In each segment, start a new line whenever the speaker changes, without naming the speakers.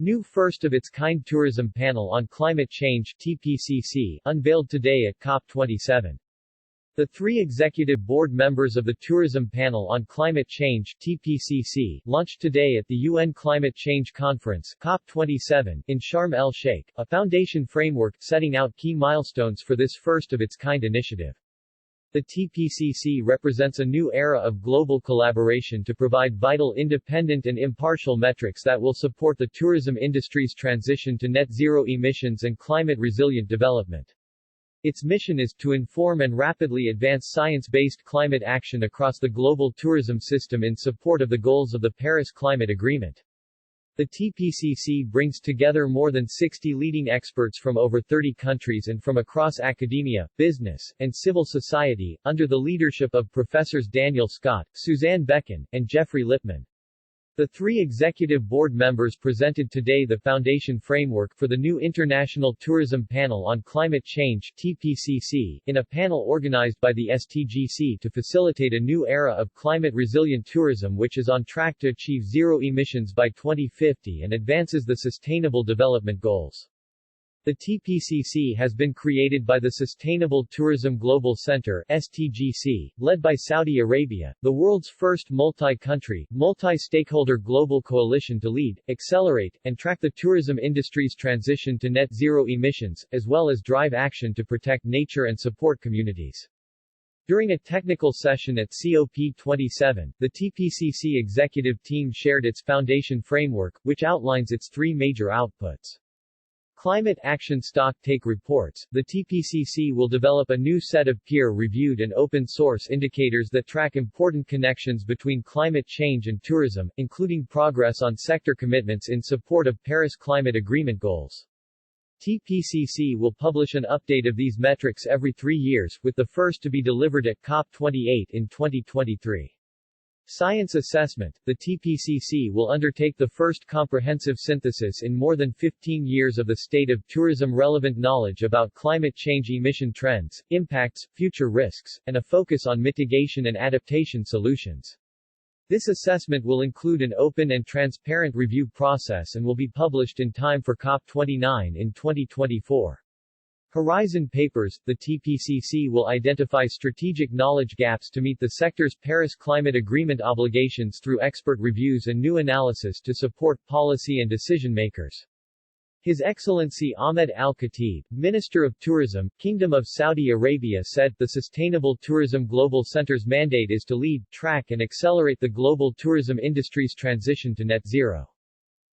New first-of-its-kind tourism panel on climate change (TPCC) unveiled today at COP27. The three executive board members of the Tourism Panel on Climate Change (TPCC) launched today at the UN Climate Change Conference (COP27) in Sharm el-Sheikh, a foundation framework setting out key milestones for this first-of-its-kind initiative. The TPCC represents a new era of global collaboration to provide vital independent and impartial metrics that will support the tourism industry's transition to net zero emissions and climate-resilient development. Its mission is to inform and rapidly advance science-based climate action across the global tourism system in support of the goals of the Paris Climate Agreement. The TPCC brings together more than 60 leading experts from over 30 countries and from across academia, business, and civil society, under the leadership of Professors Daniel Scott, Suzanne Becken, and Jeffrey Lippman. The three executive board members presented today the foundation framework for the new International Tourism Panel on Climate Change (TPCC) in a panel organized by the STGC to facilitate a new era of climate-resilient tourism which is on track to achieve zero emissions by 2050 and advances the Sustainable Development Goals. The TPCC has been created by the Sustainable Tourism Global Center (STGC), led by Saudi Arabia, the world's first multi-country, multi-stakeholder global coalition to lead, accelerate, and track the tourism industry's transition to net zero emissions, as well as drive action to protect nature and support communities. During a technical session at COP27, the TPCC executive team shared its foundation framework, which outlines its three major outputs. Climate Action Stocktake Reports. The TPCC will develop a new set of peer-reviewed and open-source indicators that track important connections between climate change and tourism, including progress on sector commitments in support of Paris Climate Agreement goals. TPCC will publish an update of these metrics every 3 years, with the first to be delivered at COP28 in 2023. Science Assessment. The TPCC will undertake the first comprehensive synthesis in more than 15 years of the state of tourism relevant knowledge about climate change emission trends, impacts, future risks, and a focus on mitigation and adaptation solutions. This assessment will include an open and transparent review process and will be published in time for COP29 in 2024. Horizon Papers. The TPCC will identify strategic knowledge gaps to meet the sector's Paris Climate Agreement obligations through expert reviews and new analysis to support policy and decision-makers. His Excellency Ahmed Al-Khatib, Minister of Tourism, Kingdom of Saudi Arabia said, the Sustainable Tourism Global Center's mandate is to lead, track and accelerate the global tourism industry's transition to net zero.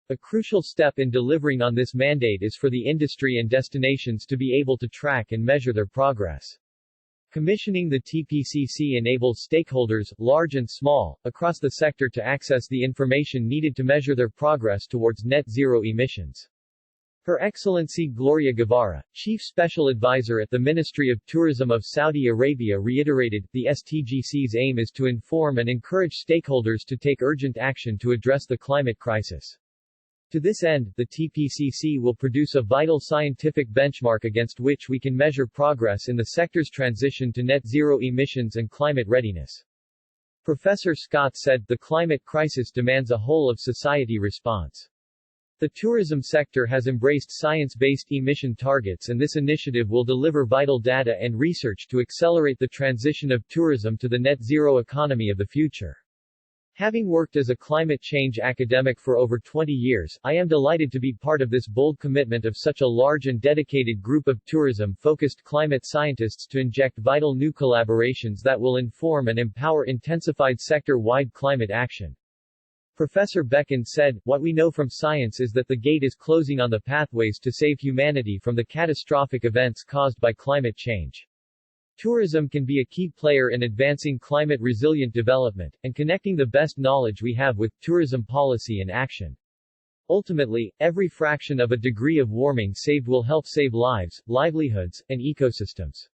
A crucial step in delivering on this mandate is for the industry and destinations to be able to track and measure their progress. Commissioning the TPCC enables stakeholders, large and small, across the sector to access the information needed to measure their progress towards net zero emissions. Her Excellency Gloria Guevara, Chief Special Advisor at the Ministry of Tourism of Saudi Arabia reiterated, the STGC's aim is to inform and encourage stakeholders to take urgent action to address the climate crisis. To this end, the TPCC will produce a vital scientific benchmark against which we can measure progress in the sector's transition to net zero emissions and climate readiness. Professor Scott said, the climate crisis demands a whole-of-society response. The tourism sector has embraced science-based emission targets and this initiative will deliver vital data and research to accelerate the transition of tourism to the net zero economy of the future. Having worked as a climate change academic for over 20 years, I am delighted to be part of this bold commitment of such a large and dedicated group of tourism-focused climate scientists to inject vital new collaborations that will inform and empower intensified sector-wide climate action. Professor Becken said, what we know from science is that the gate is closing on the pathways to save humanity from the catastrophic events caused by climate change. Tourism can be a key player in advancing climate-resilient development, and connecting the best knowledge we have with tourism policy and action. Ultimately, every fraction of a degree of warming saved will help save lives, livelihoods, and ecosystems.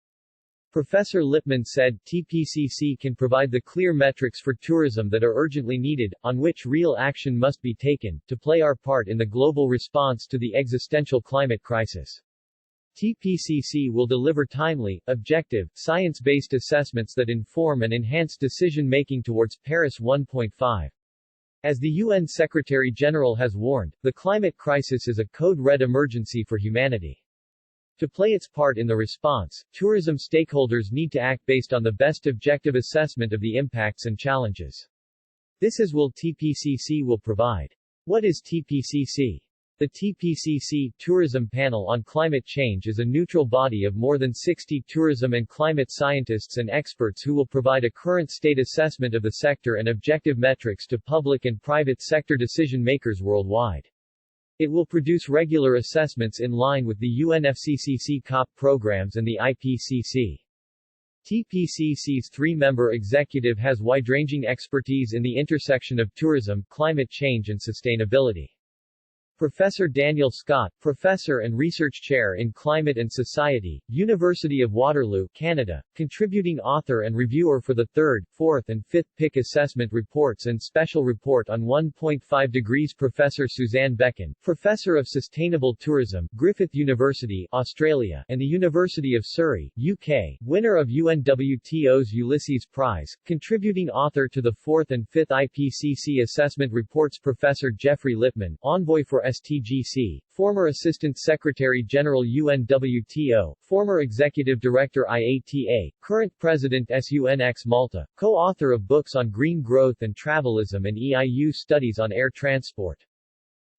Professor Lippman said, TPCC can provide the clear metrics for tourism that are urgently needed, on which real action must be taken, to play our part in the global response to the existential climate crisis. TPCC will deliver timely, objective, science-based assessments that inform and enhance decision-making towards Paris 1.5. As the UN Secretary-General has warned, the climate crisis is a code red emergency for humanity. To play its part in the response, tourism stakeholders need to act based on the best objective assessment of the impacts and challenges. This is what TPCC will provide. What is TPCC? The TPCC Tourism Panel on Climate Change is a neutral body of more than 60 tourism and climate scientists and experts who will provide a current state assessment of the sector and objective metrics to public and private sector decision makers worldwide. It will produce regular assessments in line with the UNFCCC COP programs and the IPCC. TPCC's three-member executive has wide-ranging expertise in the intersection of tourism, climate change and sustainability. Professor Daniel Scott, Professor and Research Chair in Climate and Society, University of Waterloo, Canada, contributing author and reviewer for the 3rd, 4th and 5th PIC assessment reports and special report on 1.5 degrees. Professor Suzanne Becken, Professor of Sustainable Tourism, Griffith University, Australia, and the University of Surrey, UK, winner of UNWTO's Ulysses Prize, contributing author to the 4th and 5th IPCC assessment reports. Professor Jeffrey Lippman, Envoy for STGC, former Assistant Secretary General UNWTO, former Executive Director IATA, current President SUNX Malta, co-author of books on green growth and travelism and EIU studies on air transport.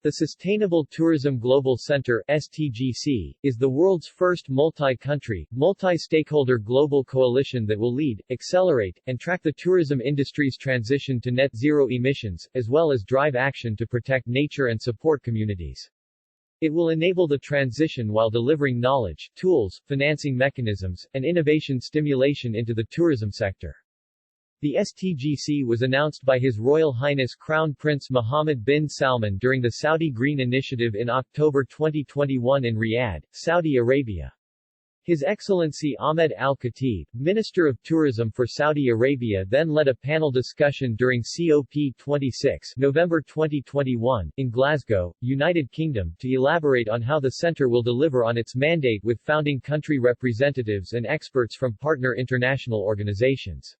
The Sustainable Tourism Global Center (STGC) is the world's first multi-country, multi-stakeholder global coalition that will lead, accelerate, and track the tourism industry's transition to net zero emissions, as well as drive action to protect nature and support communities. It will enable the transition while delivering knowledge, tools, financing mechanisms, and innovation stimulation into the tourism sector. The STGC was announced by His Royal Highness Crown Prince Mohammed bin Salman during the Saudi Green Initiative in October 2021 in Riyadh, Saudi Arabia. His Excellency Ahmed Al-Khatib, Minister of Tourism for Saudi Arabia, then led a panel discussion during COP26 November 2021 in Glasgow, United Kingdom, to elaborate on how the centre will deliver on its mandate with founding country representatives and experts from partner international organizations.